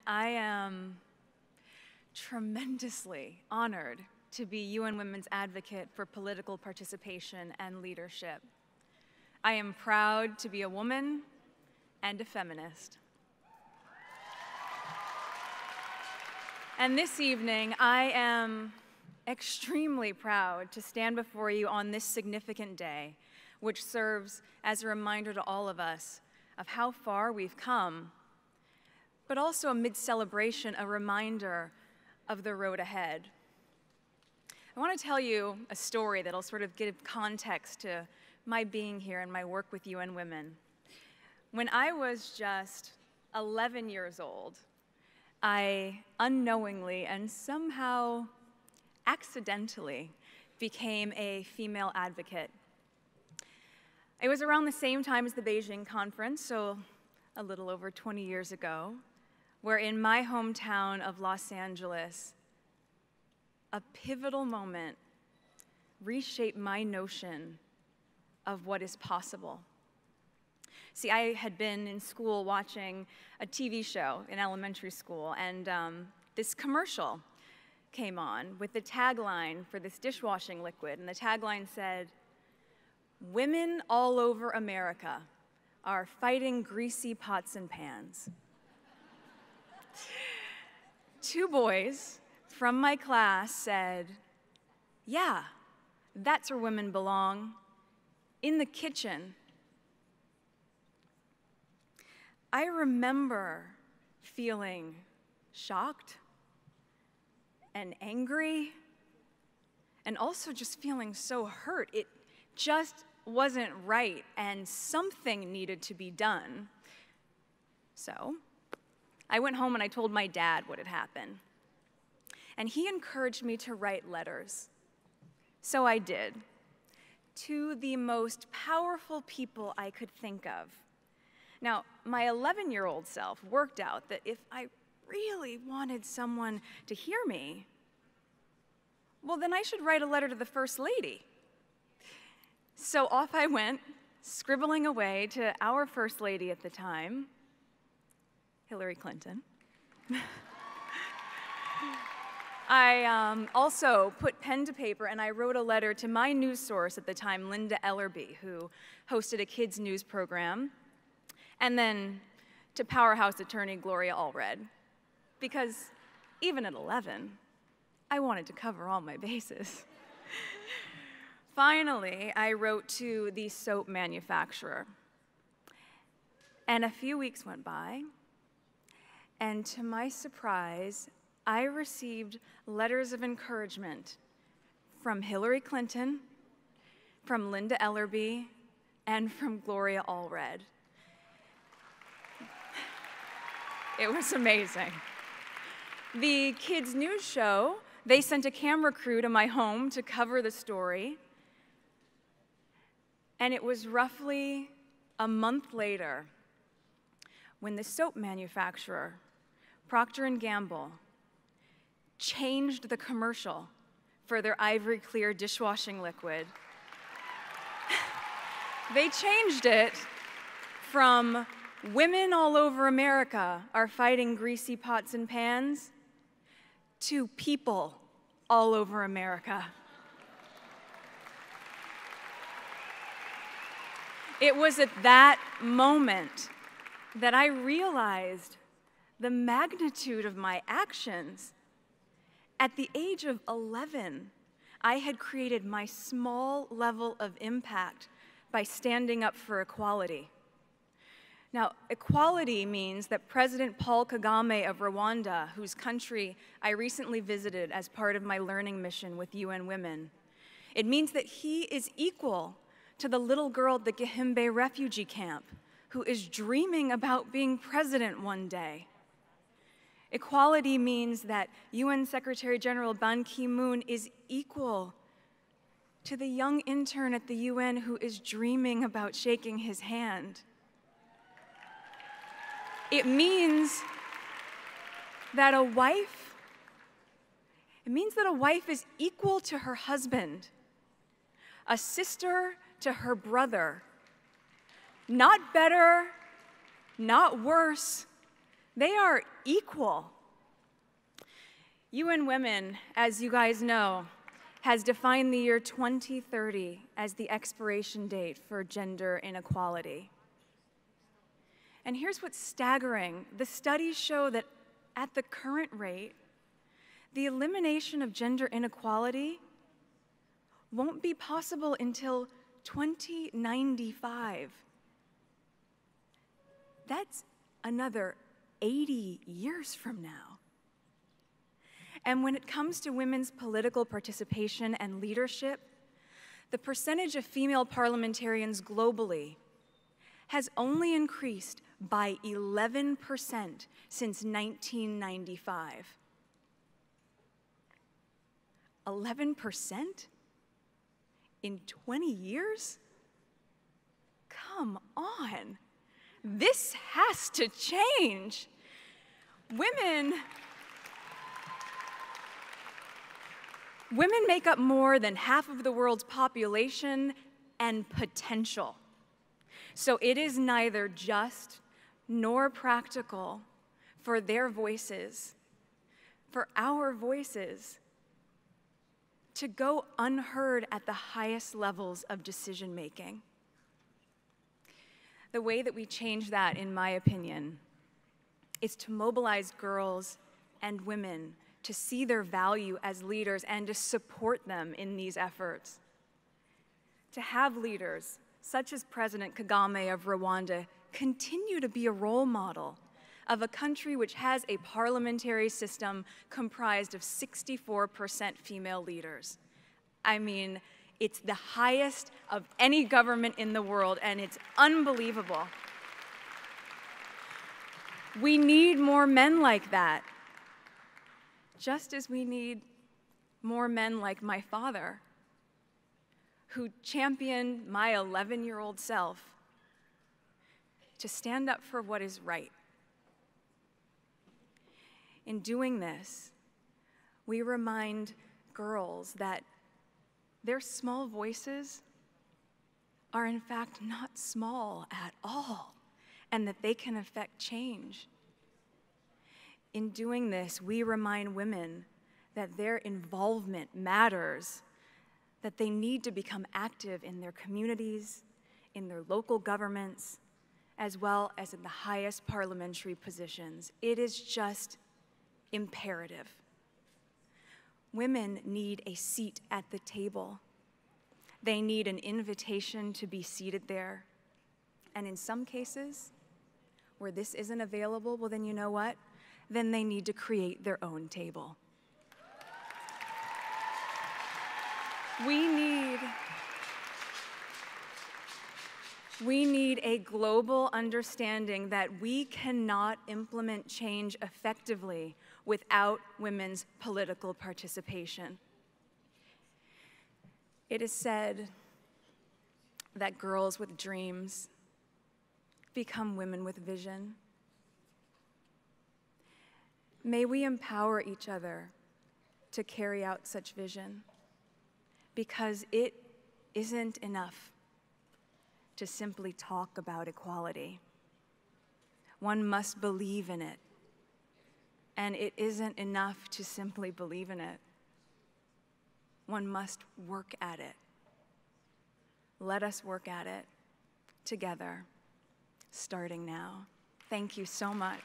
I am tremendously honored to be UN Women's Advocate for Political Participation and Leadership. I am proud to be a woman and a feminist. And this evening, I am extremely proud to stand before you on this significant day, which serves as a reminder to all of us of how far we've come, but also amid celebration, a reminder of the road ahead. I want to tell you a story that'll sort of give context to my being here and my work with UN Women. When I was just 11 years old, I unknowingly and somehow accidentally became a female advocate. It was around the same time as the Beijing conference, so a little over 20 years ago, where in my hometown of Los Angeles, a pivotal moment reshaped my notion of what is possible. See, I had been in school watching a TV show in elementary school, and this commercial came on with the tagline for this dishwashing liquid, and the tagline said, "Women all over America are fighting greasy pots and pans." Two boys from my class said, "Yeah, that's where women belong, in the kitchen." I remember feeling shocked and angry, and also just feeling so hurt. It just wasn't right, and something needed to be done. So I went home and I told my dad what had happened. And he encouraged me to write letters. So I did, to the most powerful people I could think of. Now, my 11-year-old self worked out that if I really wanted someone to hear me, well, then I should write a letter to the First Lady. So off I went, scribbling away to our First Lady at the time, Hillary Clinton. I also put pen to paper and I wrote a letter to my news source at the time, Linda Ellerby, who hosted a kids' news program, and then to powerhouse attorney Gloria Allred, because even at 11, I wanted to cover all my bases. Finally, I wrote to the soap manufacturer, and a few weeks went by, and to my surprise, I received letters of encouragement from Hillary Clinton, from Linda Ellerby, and from Gloria Allred. It was amazing. The kids' news show, they sent a camera crew to my home to cover the story. And it was roughly a month later when the soap manufacturer, Procter & Gamble, changed the commercial for their Ivory Clear dishwashing liquid. They changed it from "Women all over America are fighting greasy pots and pans" to "People all over America." It was at that moment that I realized the magnitude of my actions. At the age of 11, I had created my small level of impact by standing up for equality. Now, equality means that President Paul Kagame of Rwanda, whose country I recently visited as part of my learning mission with UN Women, it means that he is equal to the little girl at the Gihembe refugee camp who is dreaming about being president one day. Equality means that UN Secretary General Ban Ki-moon is equal to the young intern at the UN who is dreaming about shaking his hand. It means that a wife is equal to her husband, a sister to her brother, not better, not worse, They are equal. UN Women, as you guys know, has defined the year 2030 as the expiration date for gender inequality. And here's what's staggering. The studies show that at the current rate, the elimination of gender inequality won't be possible until 2095. That's another 80 years from now. And when it comes to women's political participation and leadership, the percentage of female parliamentarians globally has only increased by 11% since 1995. 11% in 20 years? Come on. This has to change. Women make up more than half of the world's population and potential. So it is neither just nor practical for their voices, for our voices, to go unheard at the highest levels of decision making. The way that we change that, in my opinion, is to mobilize girls and women to see their value as leaders and to support them in these efforts. To have leaders, such as President Kagame of Rwanda, continue to be a role model of a country which has a parliamentary system comprised of 64% female leaders. I mean, it's the highest of any government in the world, and it's unbelievable. We need more men like that, just as we need more men like my father, who championed my 11-year-old self to stand up for what is right. In doing this, we remind girls that their small voices are in fact not small at all, and that they can affect change. In doing this, we remind women that their involvement matters, that they need to become active in their communities, in their local governments, as well as in the highest parliamentary positions. It is just imperative. Women need a seat at the table. They need an invitation to be seated there. And in some cases, where this isn't available, well then you know what? Then they need to create their own table. We need a global understanding that we cannot implement change effectively without women's political participation. It is said that girls with dreams become women with vision. May we empower each other to carry out such vision, because it isn't enough to simply talk about equality. One must believe in it, and it isn't enough to simply believe in it. One must work at it. Let us work at it together, starting now. Thank you so much.